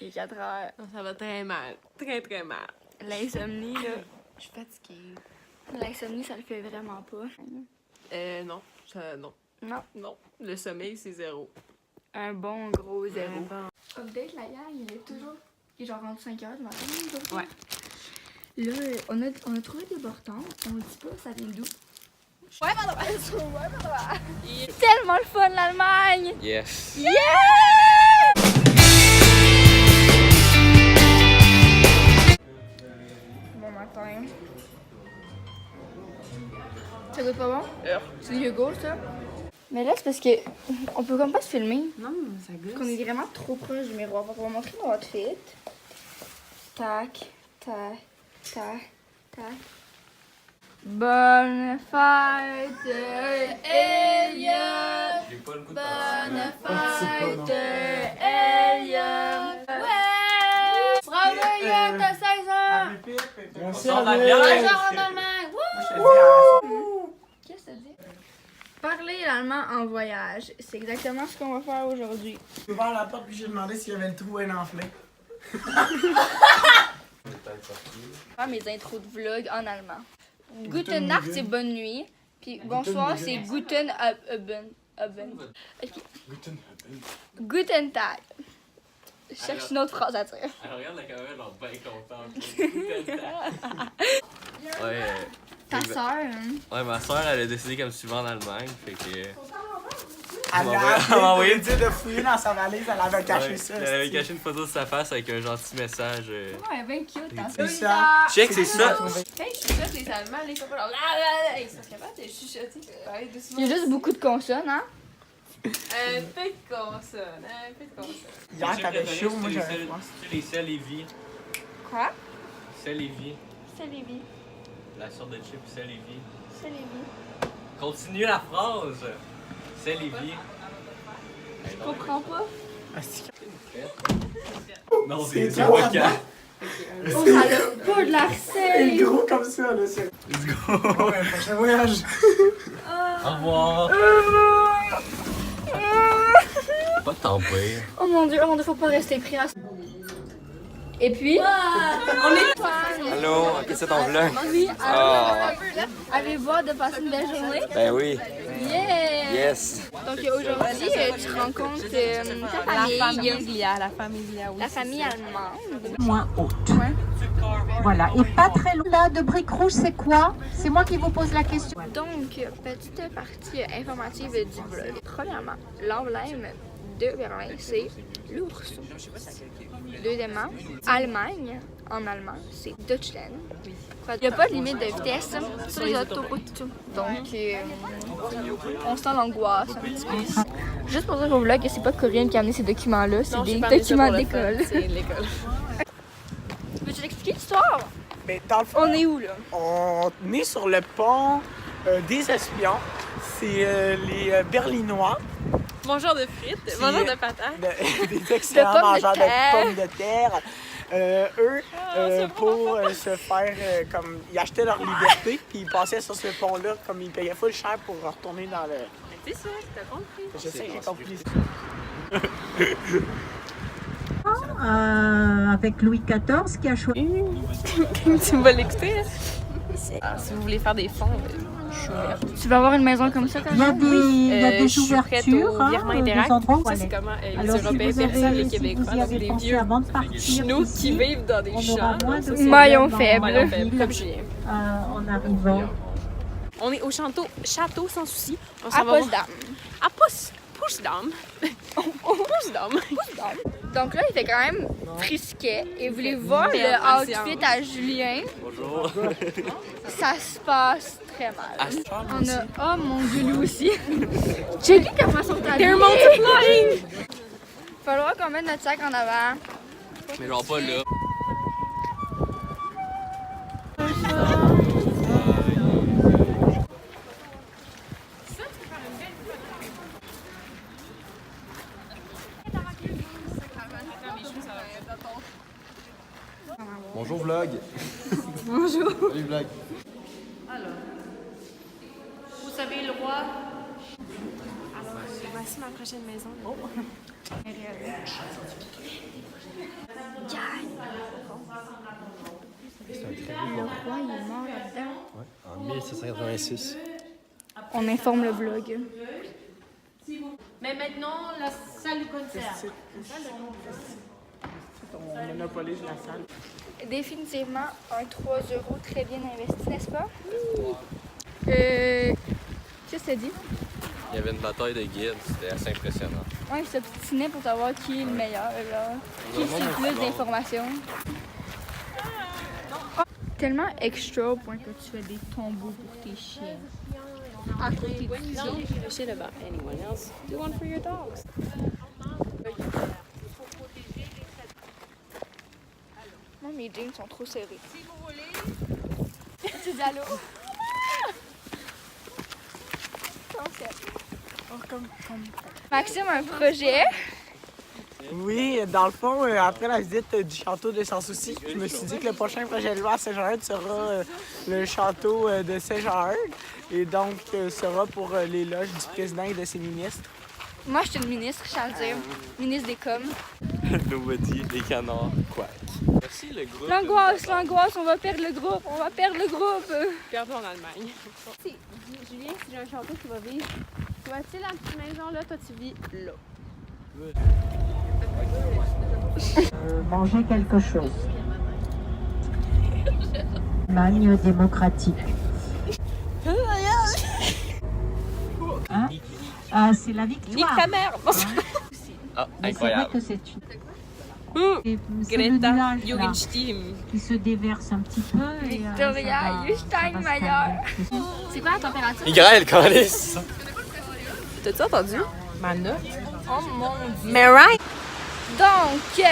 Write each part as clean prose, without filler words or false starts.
Il est 4 heures. Ça va très mal. Très, très mal. L'insomnie, là. Je suis fatiguée. L'insomnie, ça le fait vraiment pas. Non. Non. Non. Non. Le sommeil, c'est 0. Un bon gros 0. Bon. Update, la gang, il est toujours... Il est genre rendu 5 heures du matin. Ouais. Là, on a trouvé des bortons. On dit pas, ça vient d'où? Ouais, pardon. Tellement le fun, l'Allemagne! Yes. Yeah! Bon matin. Ça goûte pas bon? C'est du yogourt, ça? Mais là, c'est parce que on peut comme pas se filmer. Non, ça goûte. Parce qu'on est vraiment trop proche du miroir. On va montrer nos outfits. Tac, tac, tac, tac. Bonne fête, Elliot! Bonne fête, Elliot! Ouais! Bravo, Elliot, t'as 16 ans! Merci, 16 ans en Allemagne! Qu'est-ce que ça dit? Parler l'allemand en voyage. C'est exactement ce qu'on va faire aujourd'hui. J'ai ouvert la porte puis j'ai demandé s'il y avait le trou à enflé. Faire mes intros de vlog en allemand. Guten Nacht, c'est bonne nuit. Puis bonsoir, c'est Guten Abend. Ok. Guten Tag. Je cherche une autre phrase à dire. Alors regarde la caméra, elle est bien contente. Ouais, Ta sœur, hein? ouais, ma soeur, elle a décidé qu'elle me suivait en Allemagne, fait que... Elle m'a envoyé dit de fouiller dans sa valise, elle avait caché Ouais, ça. elle avait caché une photo de sa face avec un gentil message. Ouais, ben cute, ta C'est sœur. ça. Check, c'est ça! Quand je chuchote les Allemands, ils sont pas genre. Ils sont capables de chuchoter. Ouais, doucement. Il y a juste beaucoup de consonnes, hein? Un peu de consonne. Un peu de consonne. Hier, t'avais chaud, moi j'avais froid. Tu sais, les sels Lévis. Quoi? Sel Lévis. C'est Lévi. La sorte de chip sel Lévis. C'est Lévi. Continue la phrase! Sel Lévis. Je comprends pas. Non, C'est c'est trop vocal. Oh, ça a pas de la C'est selle. gros comme ça, là, c'est. Let's go! Ouais, prochain voyage. Au revoir! Pas tant pire. Oh mon dieu, faut pas rester pris à ça. Et puis, on est Allô, qu'est-ce que c'est ton vlog? Oui, Ah, avez-vous hâte de passer une belle journée? ben oui. Yeah! Yes! Donc aujourd'hui, tu rencontres ta famille, La familia, oui. la famille allemande. Moins haute. Voilà, et pas très loin. Là, de briques rouges, c'est quoi? C'est moi qui vous pose la question. Donc, petite partie informative du vlog. Premièrement, l'emblème de Berlin, c'est l'ours. Deuxièmement, Allemagne, en allemand, c'est Deutschland. Il n'y a pas de limite de vitesse sur les autoroutes. Donc, on sent l'angoisse un petit peu. Juste pour dire au vlog que c'est pas Corinne qui a amené ces documents-là, c'est des documents d'école. C'est l'école. Veux-tu l'expliquer l'histoire? Mais dans le fond, On est où, là? on est sur le pont des espions. C'est les Berlinois. Mangeur de frites, mangeur de patates. Des excellents pommes de mangeurs terre. de pommes de terre. Pour se faire comme. Ils achetaient leur liberté, puis ils passaient sur ce pont-là, comme ils payaient full cher pour retourner dans le. C'est ça, t'as compris. Je sais que j'ai compris. Avec Louis XIV qui a choisi. Tu vas l'écouter, si vous voulez faire des fonds, je suis ouverte. Tu vas avoir une maison comme ça quand Il y a même? des Je suis prête ouvertures, au virement des Interact. endroits où Ça, aller. c'est comment les Alors, si Européens vous perçoivent avez, les si Québécois, vous y donc avez des pensé vieux avant de partir chinois qui ici, vivent dans des on champs. aura moins Donc ça, de c'est Maillon dans- faible. maillon faible, comme Julien. en arrivant. On est au château sans souci. On À s'en va voir- Potsdam. À Potsdam. Potsdam. Donc là, il fait quand même frisquet. Et vous voulez voir Belle le patience. outfit à Julien? Bonjour! Ça se passe très mal. Ah, On a... Oh mon dieu, lui aussi. Checker comment sont habillés. They're multiplying! Falloir qu'on mette notre sac en avant. Mais genre pas là. Bonjour vlog! Bonjour. Salut vlog! Vous savez le roi? Alors, voici ma prochaine maison. Oh. quoi, il est mort là-dedans. Ouais, en 1786. On informe le vlog. Mais maintenant, la salle de concert. On monopolise la salle. Définitivement un 3 € très bien investi, n'est-ce pas? Qu'est-ce que ça dit? Il y avait une bataille de guides, c'était assez impressionnant. Ouais, il s'obstinait pour savoir qui est le meilleur, là. Qui sait le plus d'informations. Tellement extra au point que tu fais des tombeaux pour tes chiens. À côté de ça. Don't give a shit about anyone else. Do one for your dogs. Non, mes jeans sont trop serrés. Si vous voulez. Tu dis allô? Maxime a un projet. Oui, dans le fond, après la visite du château de Sans Souci, je me suis dit que le prochain projet de loi à Saint-Jean-Eudes sera le château de Saint-Jean-Eudes et donc sera pour les loges du président et de ses ministres. Moi, je suis une ministre, je tiens à le dire. Ministre des coms. Nobody, les canards, quoi. Merci le groupe. L'angoisse, on va perdre le groupe, Perdons en Allemagne. Julien, si j'ai un château qui va vivre, toi, tu sais, la petite maison là, toi, tu vis là. Manger quelque chose. Allemagne démocratique. Hein? Ah, c'est la victoire. Nique ta mère! Ah, Mais c'est vrai incroyable. que c'est une... Et c'est le Greta nuage, là, Jugendstim. qui se déverse un petit peu. Et, Victoria Jugenstein-Meyer. C'est quoi la température? Il grêle, calice! T'as-tu entendu? Ma note. Oh mon dieu. Mais right! Donc,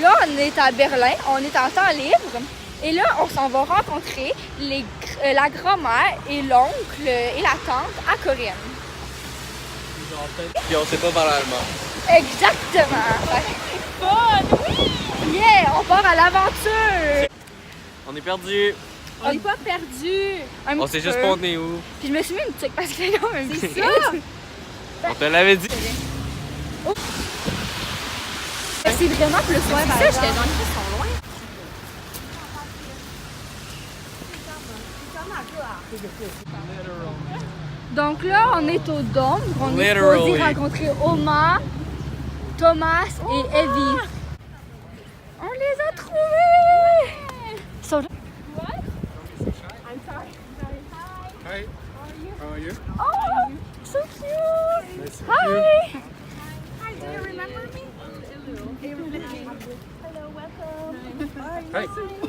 là, on est à Berlin, on est en temps libre. Et là, on s'en va rencontrer la grand-mère et l'oncle et la tante à Corinne. Puis on sait pas parler allemand. Exactement. Fun, oui! Yeah, on part à l'aventure. On est perdu. On n'est pas perdu. On sait juste pas on est où. Puis je me suis mis une tuque parce que là, on me dit ça. On te l'avait dit. C'est vraiment plus loin, par Ça, exemple. j'étais dans les sont loin. Donc là, on est au Dôme. On est Literally. supposé rencontrer Oma, Thomas et Evie. On les a trouvés! Ils sont là. Hi. How are you? Oh, so cute! Nice to meet Hi! you. Hi, do you remember me? Hello, welcome. Hi.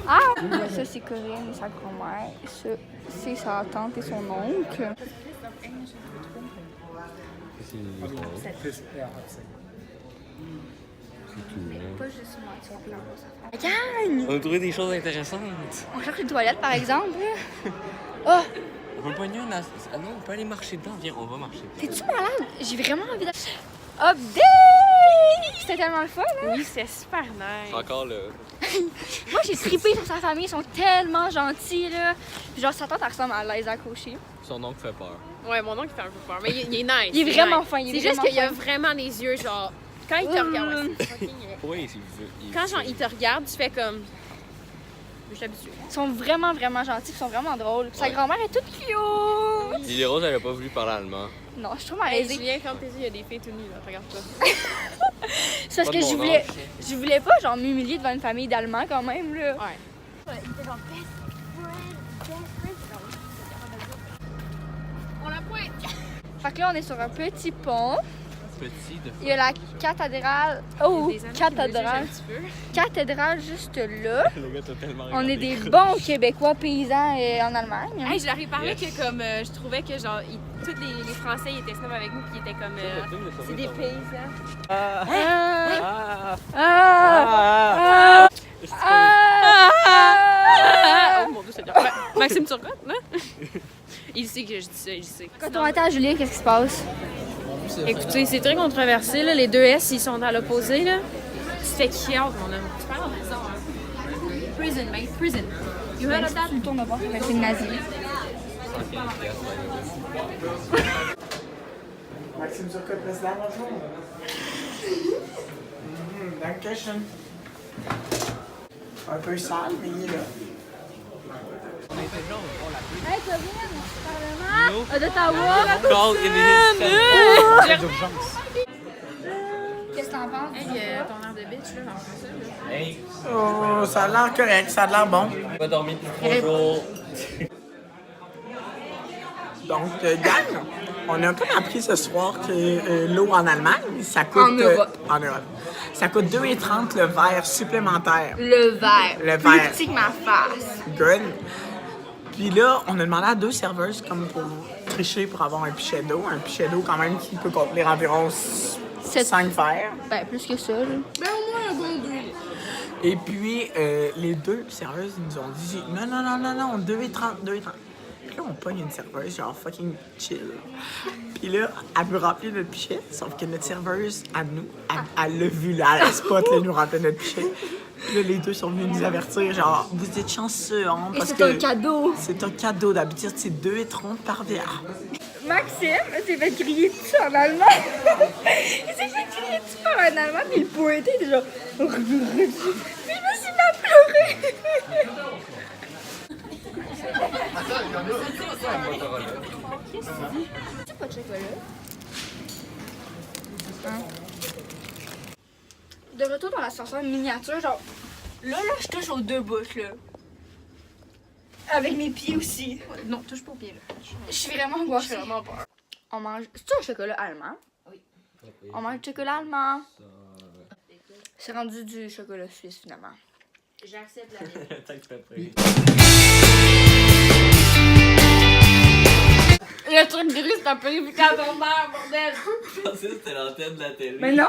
Ah! Ça, c'est Corinne et sa grand-mère. Ça, c'est sa tante et son oncle. Pas juste moi, tu vas Gagne! On a trouvé des choses intéressantes. On cherche une toilette, par exemple. Oh! On peut pogner un... Ah non, on peut aller marcher dedans. Viens, on va marcher. T'es-tu malade? J'ai vraiment envie de... Update! C'était tellement le fun, hein? Oui, c'est super nice. Encore là. Moi, j'ai trippé sur sa famille. Ils sont tellement gentils, là. Puis genre, sa tante, elle ressemble à Liza Cauchy. Son oncle fait peur. Ouais, mon oncle fait un peu peur, mais il est nice. Il est vraiment nice. fin, il est C'est juste vraiment qu'il a fin. vraiment les yeux, genre, quand il te regarde, ouais, c'est fucking... Oui, c'est Quand genre, il te regarde, tu fais comme... Je suis habituée. Ils sont vraiment, vraiment gentils. Ils sont vraiment drôles. Puis sa grand-mère est toute cute. Lily Rose, elle a pas voulu parler allemand. Non, je suis trop Hey, malaisée. Julien, quand tes yeux, il y a des filles tout nues, là, regarde pas. C'est parce Pas que de je mon voulais... âge. Je voulais pas, genre, m'humilier devant une famille d'Allemands, quand même, là. Ouais. On la pointe! Fait que là, on est sur un petit pont. Petit de... Il y a la cathédrale. Oh, Des amis qui me jugent cathédrale. un petit peu. Cathédrale juste là. Le gars t'a tellement On regardé. est des bons Québécois paysans en Allemagne. Hey, je leur ai parlé Yes. que comme je trouvais que genre tous les Français ils étaient snobs avec nous puis ils étaient comme c'est des paysans. Ah! Ah! Ah! Ah! Ah! Oh mon dieu, c'est bien. Maxime Turcotte, là? Il sait que je dis ça, il sait. Quand on attend Julien, qu'est-ce qui se passe? Écoutez, c'est très controversé là, les deux S ils sont à l'opposé là. C'était qui mon homme? Tu parles en maison, hein? Prison, mate, prison. You heard of that? Tu le tournes voir, c'est une nazie. Maxime Turcotte, président, bonjour. Dankeschön. Un peu sale, mais il est là. Hey, Corinne, Parlement d'Ottawa. Qu'est-ce que t'en penses? Hey, ton air de bitch, là, j'en fais ça. Hey, Oh, ça a l'air correct, ça a l'air bon. on va dormir depuis 3 jours. Donc, gang, on a un peu appris ce soir que l'eau en Allemagne, ça coûte... En Europe. En Europe. Ça coûte 2,30 le verre supplémentaire. Le verre. Le Plus verre. petit que ma face. Good. Puis là, on a demandé à 2 serveuses comme pour tricher pour avoir un pichet d'eau. Un pichet d'eau quand même qui peut contenir environ 5 verres. Ben, plus que ça, là. Ben, au moins un bon 2. Et puis, les 2 serveuses, ils nous ont dit non, 2,30, 2,30. Puis là, on pogne une serveuse, genre fucking chill. Puis là, elle veut remplir notre pichet, sauf que notre serveuse, à nous, elle l'a vu là, à la spot, là, nous remplir notre pichet. Puis là, les 2 sont venus nous avertir, genre, vous êtes chanceux, hein, Et parce c'est que... un cadeau. C'est un cadeau, d'habitude, c'est 2,30 par verre. Maxime s'est fait crier dessus en allemand. Il s'est fait crier dessus en allemand, puis le pointé était genre. Puis je me suis mis à pleurer. C'est pas de chocolat. Hein? De retour dans l'ascenseur miniature, genre. Là, je touche aux 2 bouches, là. Avec mes pieds aussi. Non, touche pas au pied, là. Je suis vraiment angoissée. J'ai vraiment peur. On mange. C'est un chocolat allemand? Oui. On mange du chocolat allemand. C'est rendu du chocolat suisse finalement. J'accepte la mienne. Tant que tu fais prêt. Le truc gris, c'est un peu évitant à ton mère, bordel! Je pensais que c'était l'antenne de la télé. Mais non!